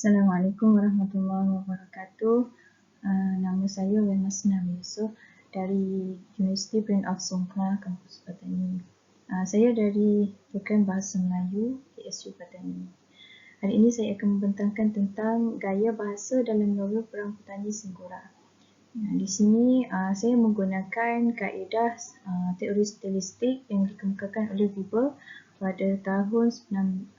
Assalamualaikum warahmatullahi wabarakatuh. Nama saya Wema Senam Yusof dari Universiti Brand of Songkhla, Kampus Patani. Saya dari Program Bahasa Melayu PSU Patani. Hari ini saya akan membentangkan tentang gaya bahasa dalam novel Perang Petani Singgora. Di sini saya menggunakan kaedah teori stilistik yang dikemukakan oleh Weber pada tahun 1989.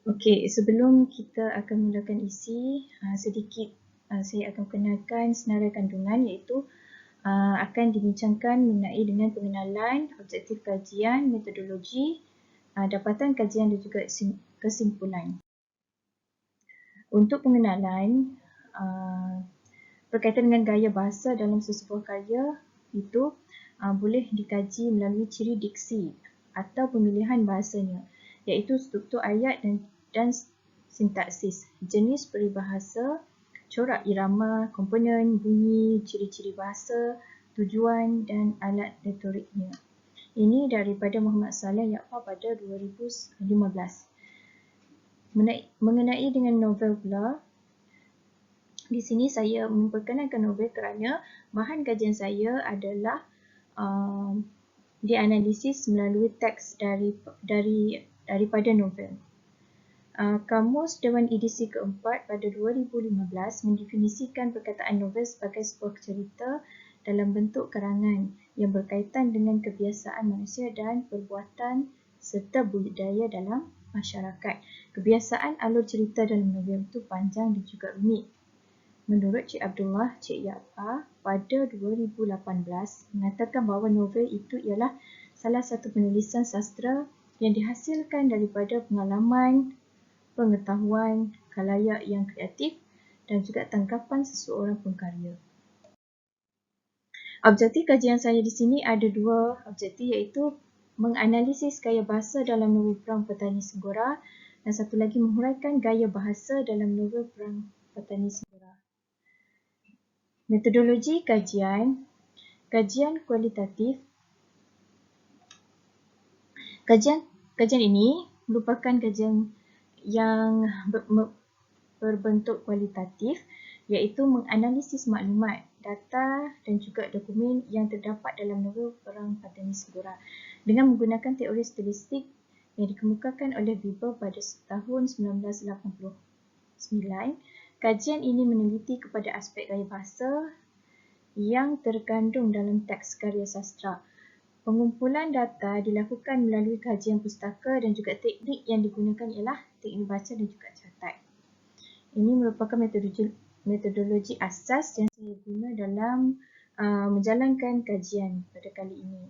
Okey, sebelum kita akan mulakan isi, sedikit saya akan kenalkan senarai kandungan, iaitu akan dibincangkan mengenai dengan pengenalan, objektif kajian, metodologi, dapatan kajian dan juga kesimpulan. Untuk pengenalan, berkaitan dengan gaya bahasa dalam sesebuah karya itu boleh dikaji melalui ciri diksi atau pemilihan bahasanya, iaitu struktur ayat dan sintaksis, jenis peribahasa, corak irama, komponen, bunyi, ciri-ciri bahasa, tujuan dan alat retoriknya. Ini daripada Muhammad Saleh Yaqub pada 2015. Mengenai dengan novel pula, di sini saya memperkenalkan novel kerana bahan kajian saya adalah dianalisis melalui teks daripada novel. Kamus Dewan Edisi keempat pada 2015 mendefinisikan perkataan novel sebagai sebuah cerita dalam bentuk karangan yang berkaitan dengan kebiasaan manusia dan perbuatan serta budaya dalam masyarakat. Kebiasaan alur cerita dalam novel itu panjang dan juga rumit. Menurut Cik Abdullah, Cik Yapa pada 2018 mengatakan bahawa novel itu ialah salah satu penulisan sastera yang dihasilkan daripada pengalaman, pengetahuan khalayak yang kreatif dan juga tangkapan seseorang pengkarya. Objektif kajian saya di sini ada dua objektif, iaitu menganalisis gaya bahasa dalam novel Perang Petani Singgora dan satu lagi menghuraikan gaya bahasa dalam novel Perang Petani Singgora. Metodologi kajian kualitatif. Kajian ini merupakan kajian yang berbentuk kualitatif, iaitu menganalisis maklumat, data dan juga dokumen yang terdapat dalam novel Perang Petani Singgora dengan menggunakan teori stilistik yang dikemukakan oleh Weber pada tahun 1989. Kajian ini meneliti kepada aspek gaya bahasa yang terkandung dalam teks karya sastera. Pengumpulan data dilakukan melalui kajian pustaka dan juga teknik yang digunakan ialah teknik baca dan juga catat. Ini merupakan metodologi asas yang saya guna dalam menjalankan kajian pada kali ini.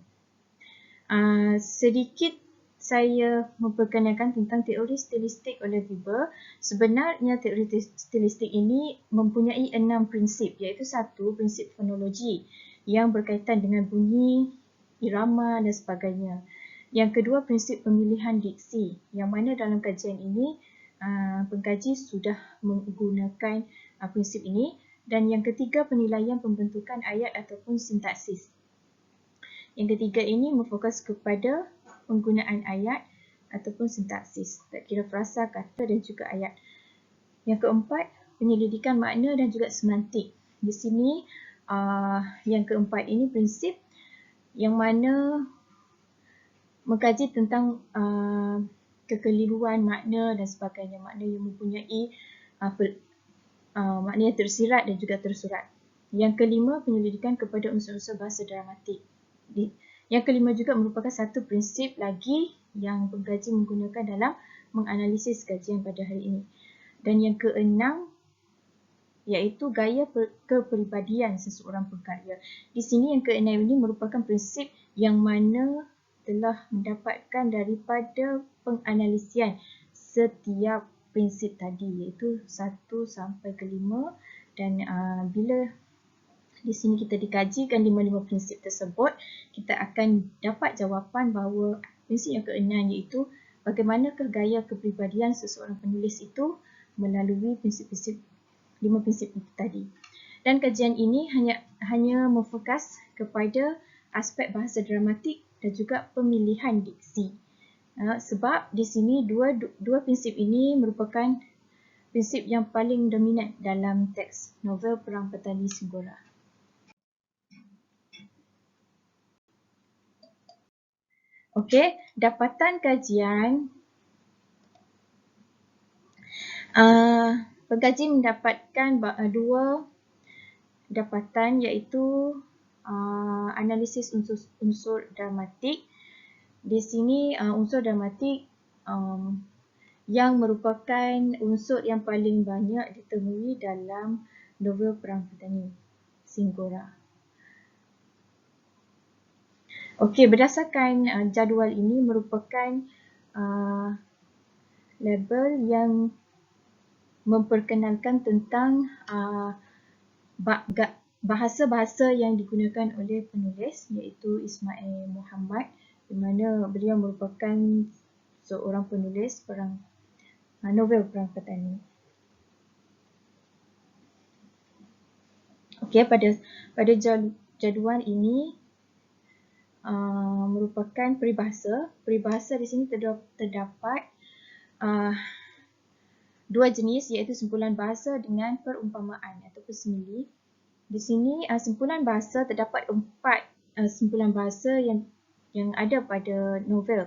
Sedikit saya memperkenalkan tentang teori stilistik oleh Weber. Sebenarnya teori stilistik ini mempunyai 6 prinsip, iaitu 1. Prinsip fonologi yang berkaitan dengan bunyi, irama dan sebagainya. Yang kedua, prinsip pemilihan diksi, yang mana dalam kajian ini pengkaji sudah menggunakan prinsip ini. Dan yang ketiga, penilaian pembentukan ayat ataupun sintaksis. Yang ketiga ini memfokus kepada penggunaan ayat ataupun sintaksis, tak kira frasa, kata dan juga ayat. Yang keempat, penyelidikan makna dan juga semantik. Di sini yang keempat ini prinsip yang mana mengkaji tentang kekeliruan makna dan sebagainya, makna yang mempunyai makna yang tersirat dan juga tersurat. Yang kelima, penyelidikan kepada unsur-unsur bahasa dramatik. Yang kelima juga merupakan satu prinsip lagi yang pengkaji menggunakan dalam menganalisis kajian pada hari ini. Dan yang keenam, iaitu gaya kepribadian seseorang pengkarya. Di sini yang keenam ini merupakan prinsip yang mana telah mendapatkan daripada penganalisian setiap prinsip tadi, iaitu 1 sampai ke 5, dan bila di sini kita dikajikan 5 prinsip tersebut, kita akan dapat jawapan bahawa prinsip yang keenam iaitu bagaimanakah gaya kepribadian seseorang penulis itu melalui prinsip-prinsip 5 prinsip itu tadi. Dan kajian ini hanya memfokus kepada aspek bahasa dramatik dan juga pemilihan diksi. Sebab di sini dua prinsip ini merupakan prinsip yang paling dominan dalam teks novel Perang Petani Singgora. Okey, dapatan kajian. Pengkaji mendapatkan dua dapatan, iaitu analisis unsur dramatik. Di sini unsur dramatik yang merupakan unsur yang paling banyak ditemui dalam novel Perang Petani Singgora. Okey, berdasarkan jadual ini merupakan label yang memperkenalkan tentang bahasa-bahasa yang digunakan oleh penulis, iaitu Ismail Muhammad, di mana beliau merupakan seorang penulis novel Perang Petani. Okey, pada jadual ini merupakan peribahasa. Peribahasa di sini terdapat dua jenis, iaitu simpulan bahasa dengan perumpamaan ataupun simile. Di sini simpulan bahasa terdapat 4 simpulan bahasa yang ada pada novel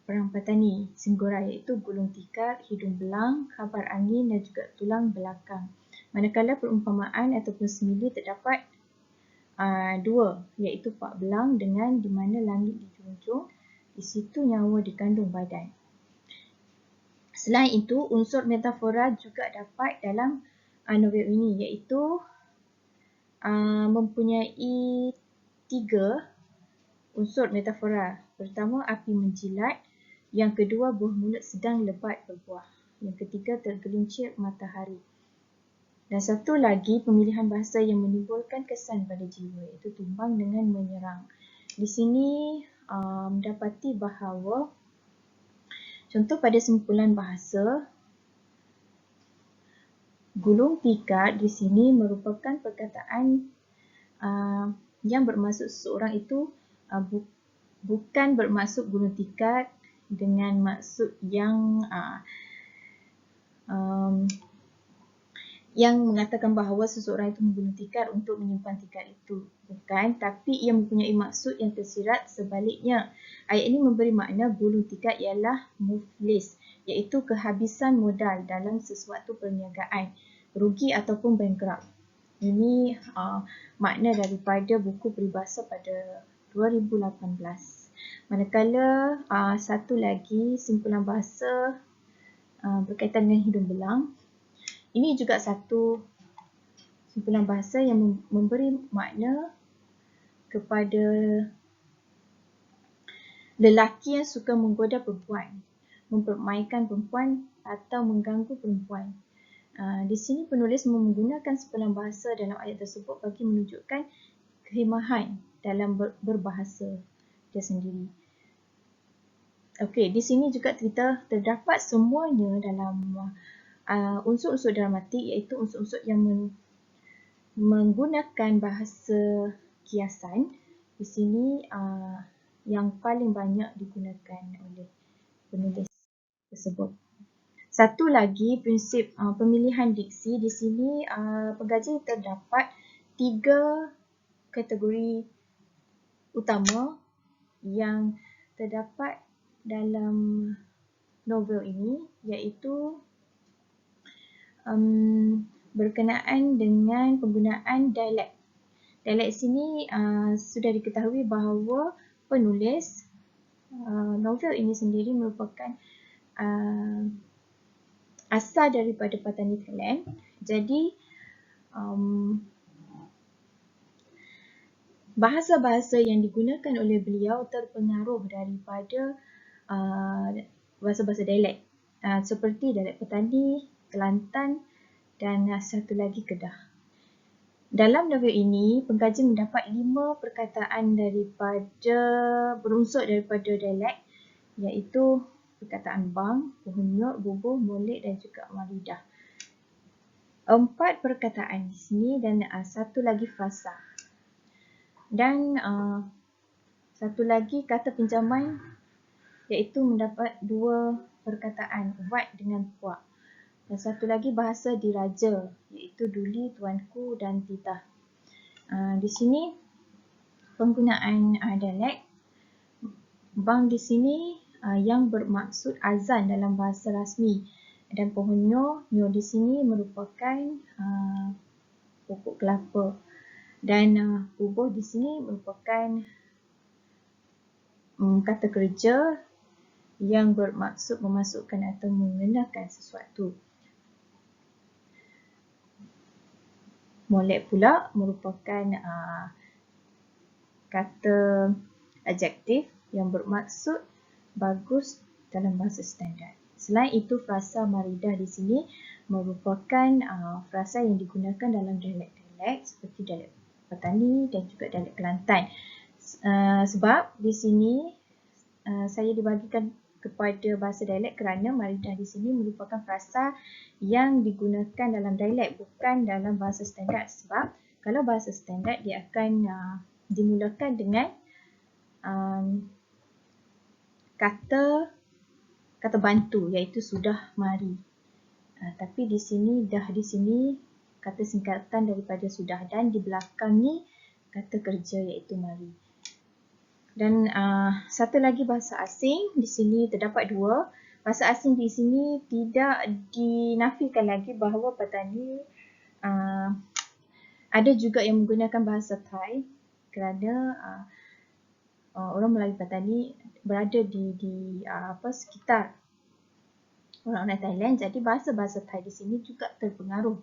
Perang Petani Singgora, iaitu gulung tikar, hidung belang, khabar angin dan juga tulang belakang. Manakala perumpamaan ataupun simile terdapat 2, iaitu pak belang dengan di mana langit dijunjung, di situ nyawa dikandung badan. Selain itu, unsur metafora juga dapat dalam novel ini, iaitu mempunyai 3 unsur metafora. Pertama, api menjilat. Yang kedua, buah mulut sedang lebat berbuah. Yang ketiga, tergelincir matahari. Dan satu lagi, pemilihan bahasa yang menimbulkan kesan pada jiwa, iaitu tumbang dengan menyerang. Di sini mendapati bahawa contoh pada simpulan bahasa, gulung tikar di sini merupakan perkataan yang bermaksud seseorang itu bukan bermaksud gulung tikar dengan maksud yang mengatakan bahawa seseorang itu menggulung tikar untuk menyimpan tikar itu. Bukan, tapi ia mempunyai maksud yang tersirat sebaliknya. Ayat ini memberi makna gulung tikar ialah muflis, iaitu kehabisan modal dalam sesuatu perniagaan, rugi ataupun bankrupt. Ini makna daripada buku peribahasa pada 2018. Manakala satu lagi simpulan bahasa berkaitan dengan hidung belang. Ini juga satu simpulan bahasa yang memberi makna kepada lelaki yang suka menggoda perempuan, mempermainkan perempuan atau mengganggu perempuan. Di sini penulis menggunakan simpulan bahasa dalam ayat tersebut bagi menunjukkan kekhemahan dalam berbahasa dia sendiri. Okey, di sini juga kita terdapat semuanya dalam unsur-unsur dramatik, iaitu unsur-unsur yang menggunakan bahasa kiasan. Di sini yang paling banyak digunakan oleh penulis tersebut. Satu lagi prinsip pemilihan diksi. Di sini pengkaji terdapat 3 kategori utama yang terdapat dalam novel ini, iaitu berkenaan dengan penggunaan dialek. Dialek sini sudah diketahui bahawa penulis novel ini sendiri merupakan asal daripada Patani, Thailand. Jadi bahasa-bahasa yang digunakan oleh beliau terpengaruh daripada bahasa-bahasa dialek seperti dialek Petani, Kelantan dan satu lagi Kedah. Dalam novel ini, pengkaji mendapat 5 perkataan berunsur daripada dialek, iaitu perkataan bang, bunyuk, bubuh, molek dan juga waridah. 4 perkataan di sini dan satu lagi frasa. Dan Satu lagi kata pinjaman iaitu mendapat dua perkataan, wat dengan puak. Dan satu lagi bahasa diraja iaitu duli, tuanku dan titah. Di sini penggunaan dialek. Bang di sini yang bermaksud azan dalam bahasa rasmi. Dan pohon nyo di sini merupakan pokok kelapa. Dan bubuh di sini merupakan kata kerja yang bermaksud memasukkan atau mengenakan sesuatu. Molek pula merupakan kata adjektif yang bermaksud bagus dalam bahasa standard. Selain itu, frasa maridah di sini merupakan frasa yang digunakan dalam dialek-dialek seperti dialek Patani dan juga dialek Kelantan. Sebab di sini saya dibagikan kepada bahasa dialek kerana maridah di sini merupakan frasa yang digunakan dalam dialek, bukan dalam bahasa standard. Sebab kalau bahasa standard dia akan dimulakan dengan kata bantu iaitu sudah mari. Tapi di sini dah di sini kata singkatan daripada sudah, dan di belakang ni kata kerja iaitu mari. Dan satu lagi bahasa asing, di sini terdapat dua. Bahasa asing di sini tidak dinafikan lagi bahawa Patani ada juga yang menggunakan bahasa Thai kerana orang Melayu Patani berada di sekitar orang-orang Thailand. Jadi bahasa-bahasa Thai di sini juga terpengaruh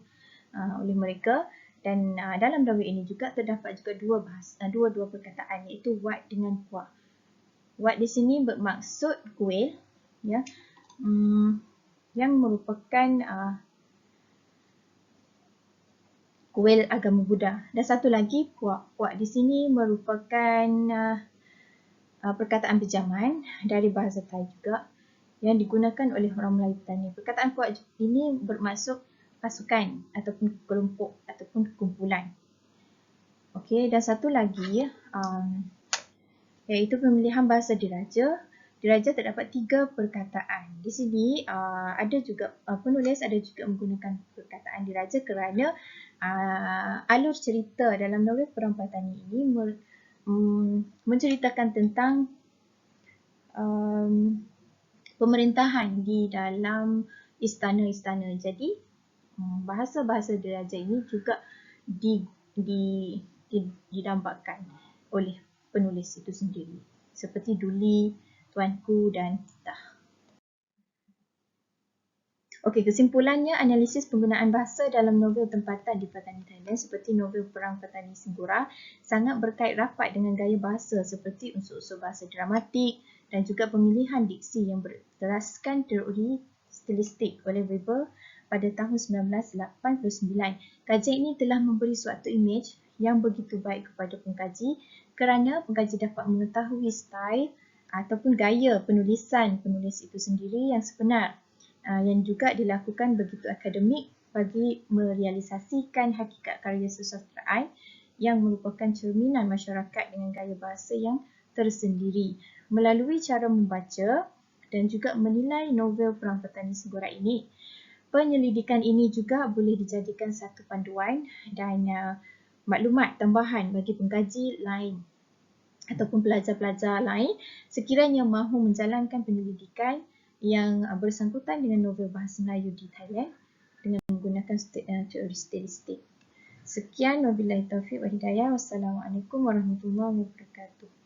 oleh mereka. Dan dalam dawai ini juga terdapat juga dua perkataan iaitu wat dengan puak. Wat di sini bermaksud kuil, ya, yang merupakan kuil agama Buddha. Dan satu lagi puak. Puak di sini merupakan perkataan pinjaman dari bahasa Thai juga yang digunakan oleh orang Melayu Patani. Perkataan puak ini bermaksud pasukan ataupun kelompok ataupun kumpulan. Okey, dan satu lagi iaitu pemilihan bahasa diraja. Diraja terdapat 3 perkataan. Di sini ada juga penulis ada juga menggunakan perkataan diraja kerana alur cerita dalam novel Perang Patani ini menceritakan tentang pemerintahan di dalam istana-istana. Jadi bahasa-bahasa diraja ini juga didambakan oleh penulis itu sendiri. Seperti duli, tuanku dan titah. Okey, kesimpulannya, analisis penggunaan bahasa dalam novel tempatan di Patani Thailand seperti novel Perang Patani Singgora sangat berkait rapat dengan gaya bahasa seperti unsur-unsur bahasa dramatik dan juga pemilihan diksi yang berteraskan teori stilistik oleh Weber pada tahun 1989. Kajian ini telah memberi suatu imej yang begitu baik kepada pengkaji kerana pengkaji dapat mengetahui style ataupun gaya penulisan penulis itu sendiri yang sebenar, yang juga dilakukan begitu akademik bagi merealisasikan hakikat karya susasteraan yang merupakan cerminan masyarakat dengan gaya bahasa yang tersendiri. Melalui cara membaca dan juga menilai novel Perang Patani Singgora ini, penyelidikan ini juga boleh dijadikan satu panduan dan maklumat tambahan bagi pengkaji lain ataupun pelajar-pelajar lain sekiranya mahu menjalankan penyelidikan yang bersangkutan dengan novel bahasa Melayu di Thailand dengan menggunakan teori stilistik. Sekian, wabillahi taufiq wal hidayah. Wassalamualaikum warahmatullahi wabarakatuh.